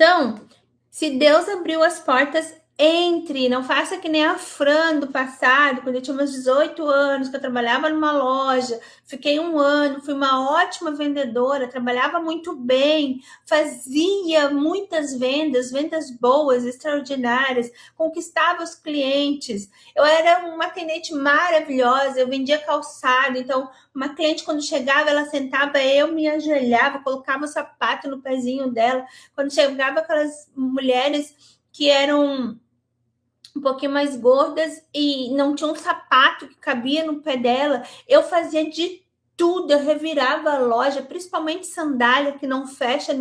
Então, se Deus abriu as portas, entre, não faça que nem a Fran do passado, quando eu tinha meus 18 anos, que eu trabalhava numa loja, fiquei um ano, fui uma ótima vendedora, trabalhava muito bem, fazia muitas vendas, vendas boas, extraordinárias, conquistava os clientes. Eu era uma atendente maravilhosa, eu vendia calçado, então uma cliente quando chegava, ela sentava, eu me ajoelhava, colocava o sapato no pezinho dela. Quando chegava aquelas mulheres que eram um pouquinho mais gordas e não tinha um sapato que cabia no pé dela, eu fazia de tudo, eu revirava a loja, principalmente sandália que não fecha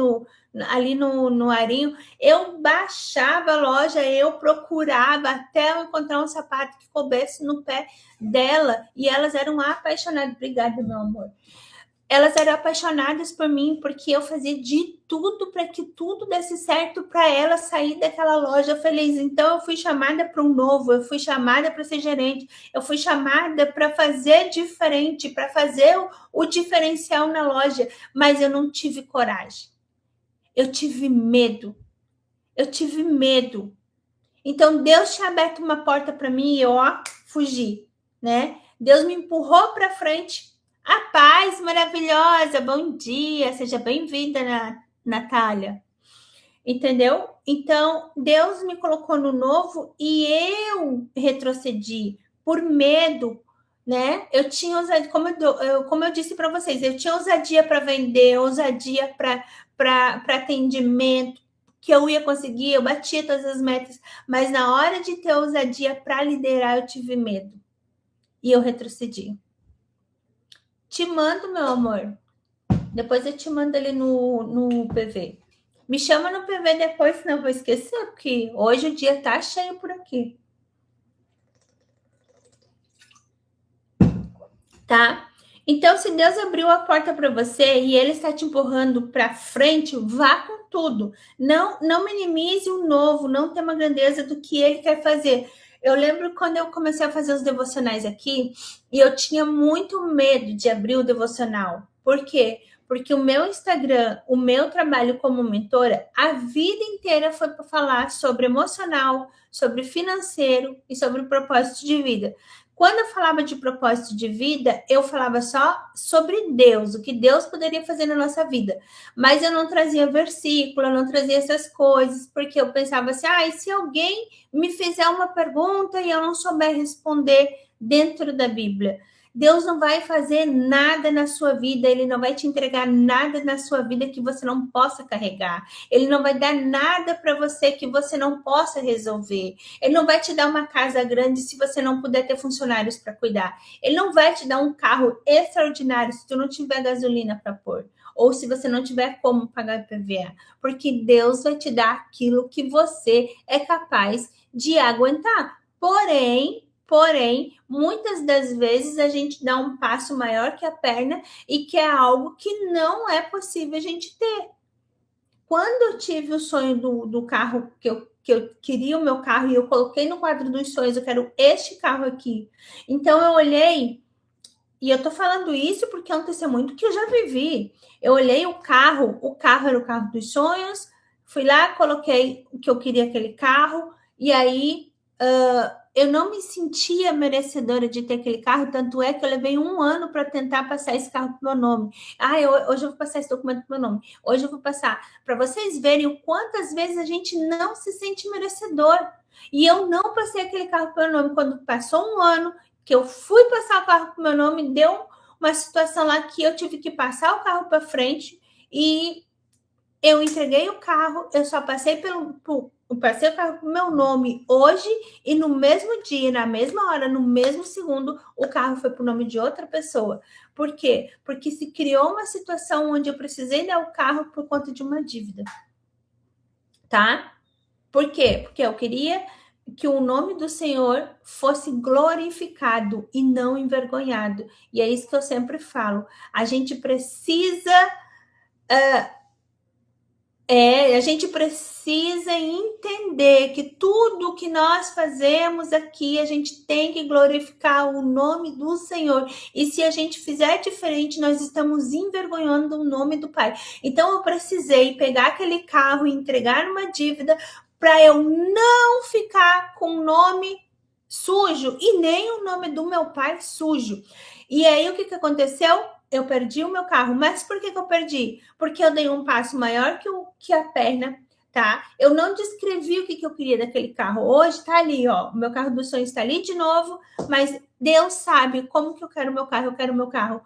ali no arinho, eu baixava a loja, eu procurava até eu encontrar um sapato que coubesse no pé dela, e elas eram apaixonadas. Obrigada, meu amor. Elas eram apaixonadas por mim, porque eu fazia de tudo para que tudo desse certo para ela sair daquela loja feliz. Então, eu fui chamada para um novo, eu fui chamada para ser gerente, eu fui chamada para fazer diferente, para fazer o diferencial na loja, mas eu não tive coragem. Eu tive medo. Eu tive medo. Então, Deus tinha aberto uma porta para mim e eu, fugi, né? Deus me empurrou para frente. A paz maravilhosa, bom dia, seja bem-vinda, Natália. Entendeu? Então, Deus me colocou no novo e eu retrocedi por medo, né? Eu tinha ousadia, como eu disse para vocês, eu tinha ousadia para vender, ousadia para atendimento, que eu ia conseguir, eu batia todas as metas, mas na hora de ter ousadia para liderar, eu tive medo e eu retrocedi. Te mando, meu amor. Depois eu te mando ali no PV. Me chama no PV depois, senão eu vou esquecer, porque hoje o dia tá cheio por aqui. Tá? Então, se Deus abriu a porta para você e Ele está te empurrando para frente, vá com tudo. Não minimize o novo, não tenha uma grandeza do que Ele quer fazer. Eu lembro quando eu comecei a fazer os devocionais aqui, e eu tinha muito medo de abrir o devocional. Por quê? Porque o meu Instagram, o meu trabalho como mentora, a vida inteira foi para falar sobre emocional, sobre financeiro e sobre propósito de vida. Quando eu falava de propósito de vida, eu falava só sobre Deus, o que Deus poderia fazer na nossa vida. Mas eu não trazia versículo, eu não trazia essas coisas, porque eu pensava assim, e se alguém me fizer uma pergunta e eu não souber responder dentro da Bíblia? Deus não vai fazer nada na sua vida, Ele não vai te entregar nada na sua vida que você não possa carregar. Ele não vai dar nada para você que você não possa resolver. Ele não vai te dar uma casa grande se você não puder ter funcionários para cuidar. Ele não vai te dar um carro extraordinário se tu não tiver gasolina para pôr. Ou se você não tiver como pagar IPVA. Porque Deus vai te dar aquilo que você é capaz de aguentar. Porém, muitas das vezes a gente dá um passo maior que a perna e que é algo que não é possível a gente ter. Quando eu tive o sonho do carro, que eu queria o meu carro e eu coloquei no quadro dos sonhos, eu quero este carro aqui. Então eu olhei, e eu tô falando isso porque é um testemunho que eu já vivi. Eu olhei o carro era o carro dos sonhos, fui lá, coloquei o que eu queria aquele carro, e aí eu não me sentia merecedora de ter aquele carro, tanto é que eu levei um ano para tentar passar esse carro para o meu nome. Hoje eu vou passar esse documento para o meu nome. Hoje eu vou passar. Para vocês verem o quantas vezes a gente não se sente merecedor. E eu não passei aquele carro para o meu nome. Quando passou um ano, que eu fui passar o carro para o meu nome, deu uma situação lá que eu tive que passar o carro para frente e eu entreguei o carro, eu só passei passei o carro com o meu nome hoje e no mesmo dia, na mesma hora, no mesmo segundo, o carro foi para o nome de outra pessoa. Por quê? Porque se criou uma situação onde eu precisei dar o carro por conta de uma dívida. Tá? Por quê? Porque eu queria que o nome do Senhor fosse glorificado e não envergonhado. E é isso que eu sempre falo. A gente precisa A gente precisa entender que tudo que nós fazemos aqui, a gente tem que glorificar o nome do Senhor. E se a gente fizer diferente, nós estamos envergonhando o nome do Pai. Então eu precisei pegar aquele carro e entregar uma dívida para eu não ficar com o nome sujo e nem o nome do meu pai sujo. E aí o que aconteceu? Eu perdi o meu carro. Mas por que eu perdi? Porque eu dei um passo maior que a perna, tá? Eu não descrevi o que eu queria daquele carro. Hoje tá ali, ó. O meu carro dos sonhos está ali de novo, mas Deus sabe como que eu quero o meu carro. Eu quero o meu carro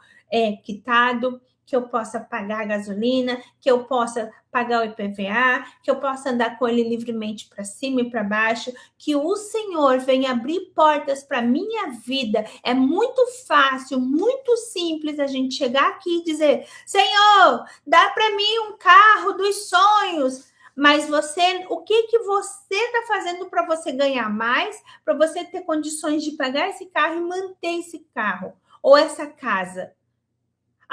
quitado, que eu possa pagar a gasolina, que eu possa pagar o IPVA, que eu possa andar com ele livremente para cima e para baixo, que o Senhor venha abrir portas para minha vida. É muito fácil, muito simples a gente chegar aqui e dizer: Senhor, dá para mim um carro dos sonhos. Mas você, o que você está fazendo para você ganhar mais, para você ter condições de pagar esse carro e manter esse carro ou essa casa?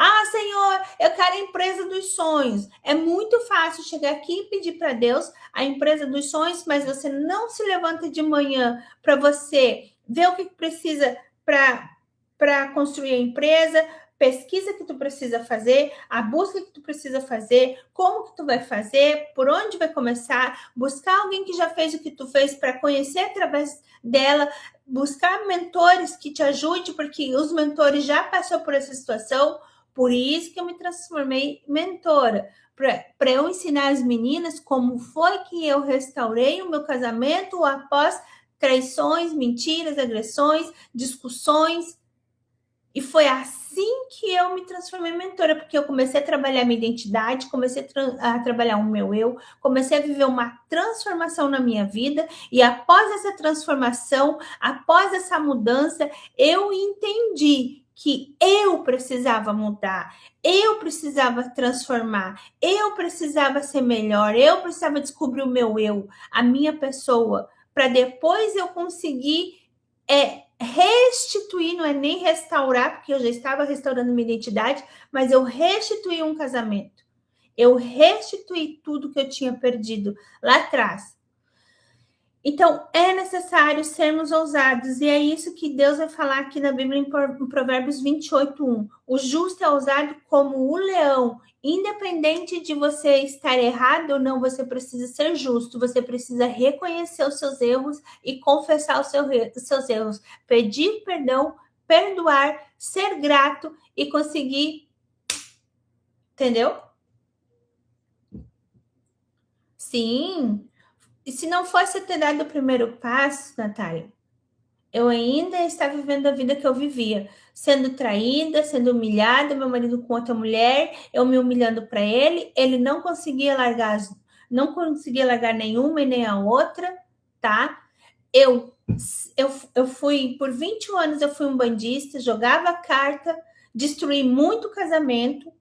Ah, Senhor, eu quero a empresa dos sonhos. É muito fácil chegar aqui e pedir para Deus a empresa dos sonhos, mas você não se levanta de manhã para você ver o que precisa para construir a empresa, pesquisa que tu precisa fazer, a busca que tu precisa fazer, como que tu vai fazer, por onde vai começar, buscar alguém que já fez o que tu fez para conhecer através dela, buscar mentores que te ajudem, porque os mentores já passaram por essa situação. Por isso que eu me transformei em mentora, para eu ensinar as meninas como foi que eu restaurei o meu casamento após traições, mentiras, agressões, discussões. E foi assim que eu me transformei em mentora, porque eu comecei a trabalhar minha identidade, comecei a trabalhar o meu eu, comecei a viver uma transformação na minha vida, e após essa transformação, após essa mudança, eu entendi que eu precisava mudar, eu precisava transformar, eu precisava ser melhor, eu precisava descobrir o meu eu, a minha pessoa, para depois eu conseguir restituir, não é nem restaurar, porque eu já estava restaurando minha identidade, mas eu restituí um casamento. Eu restituí tudo que eu tinha perdido lá atrás. Então, é necessário sermos ousados, e é isso que Deus vai falar aqui na Bíblia em Provérbios 28:1. O justo é ousado como o leão. Independente de você estar errado ou não, você precisa ser justo, você precisa reconhecer os seus erros e confessar os seus erros, pedir perdão, perdoar, ser grato e conseguir, entendeu? Sim. E se não fosse ter dado o primeiro passo, Natália, eu ainda estava vivendo a vida que eu vivia, sendo traída, sendo humilhada, meu marido com outra mulher, eu me humilhando para ele, ele não conseguia largar nenhuma e nem a outra, tá? Eu, eu fui, por 21 anos eu fui um bandista, jogava carta, destruí muito casamento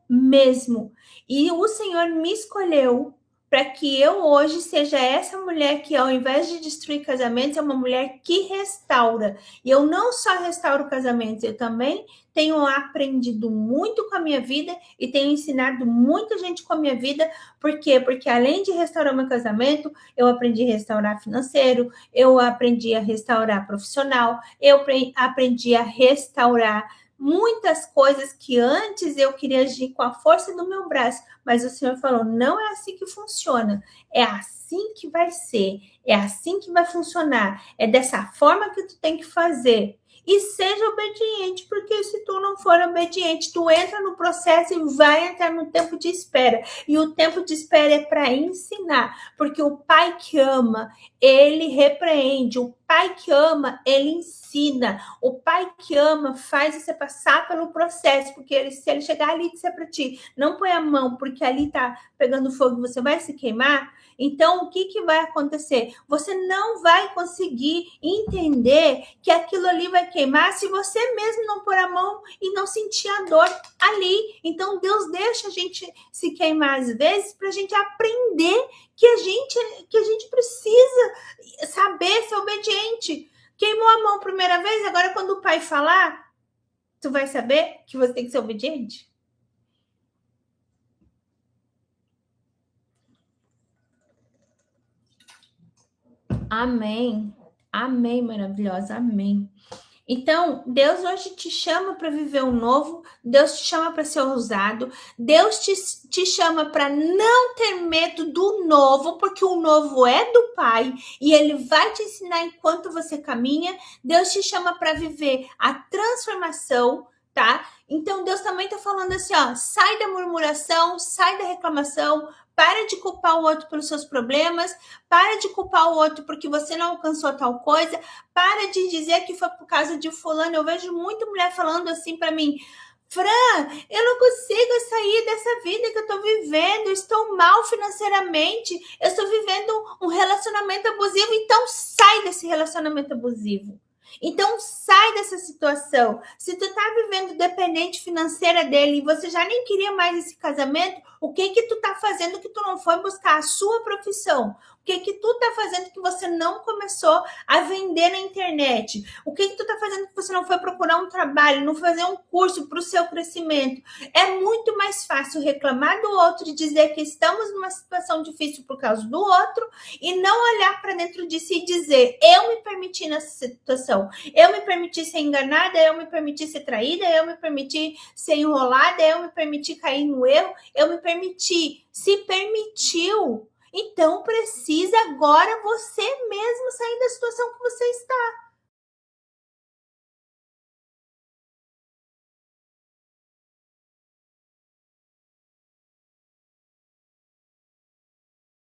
mesmo. E o Senhor me escolheu para que eu hoje seja essa mulher que, ao invés de destruir casamentos, é uma mulher que restaura. E eu não só restauro casamentos, eu também tenho aprendido muito com a minha vida e tenho ensinado muita gente com a minha vida. Por quê? Porque além de restaurar meu casamento, eu aprendi a restaurar financeiro, eu aprendi a restaurar profissional, eu aprendi a restaurar muitas coisas que antes eu queria agir com a força do meu braço, mas o Senhor falou, não é assim que funciona, é assim que vai ser, é assim que vai funcionar, é dessa forma que tu tem que fazer. E seja obediente, porque se tu não for obediente, tu entra no processo e vai entrar no tempo de espera. E o tempo de espera é para ensinar, porque o pai que ama, ele repreende, o pai que ama, ele ensina, o pai que ama faz você passar pelo processo, porque se ele chegar ali e disser para ti, não põe a mão, porque ali tá pegando fogo e você vai se queimar, então o que vai acontecer? Você não vai conseguir entender que aquilo ali vai queimar se você mesmo não pôr a mão e não sentir a dor ali. Então Deus deixa a gente se queimar às vezes para a gente aprender que a gente precisa saber ser obediente. Queimou a mão a primeira vez, agora quando o pai falar, tu vai saber que você tem que ser obediente? Amém. Amém, maravilhosa. Amém. Então, Deus hoje te chama para viver o novo, Deus te chama para ser ousado, Deus te chama para não ter medo do novo, porque o novo é do Pai e Ele vai te ensinar enquanto você caminha. Deus te chama para viver a transformação, tá? Então, Deus também tá falando assim, ó, sai da murmuração, sai da reclamação, para de culpar o outro pelos seus problemas, para de culpar o outro porque você não alcançou tal coisa, para de dizer que foi por causa de fulano. Eu vejo muita mulher falando assim para mim, Fran, eu não consigo sair dessa vida que eu tô vivendo, eu estou mal financeiramente, eu estou vivendo um relacionamento abusivo, então sai desse relacionamento abusivo. Então sai dessa situação. Se tu tá vivendo dependente financeira dele e você já nem queria mais esse casamento, o que que tu tá fazendo que tu não foi buscar a sua profissão? O que que tu tá fazendo que você não começou a vender na internet? O que que tu tá fazendo que você não foi procurar um trabalho, não fazer um curso para o seu crescimento? É muito mais fácil reclamar do outro e dizer que estamos numa situação difícil por causa do outro e não olhar para dentro de si e dizer, eu me permiti nessa situação, eu me permiti ser enganada, eu me permiti ser traída, eu me permiti ser enrolada, eu me permiti cair no erro, eu me permiti. Se permitiu, então precisa agora você mesmo sair da situação que você está.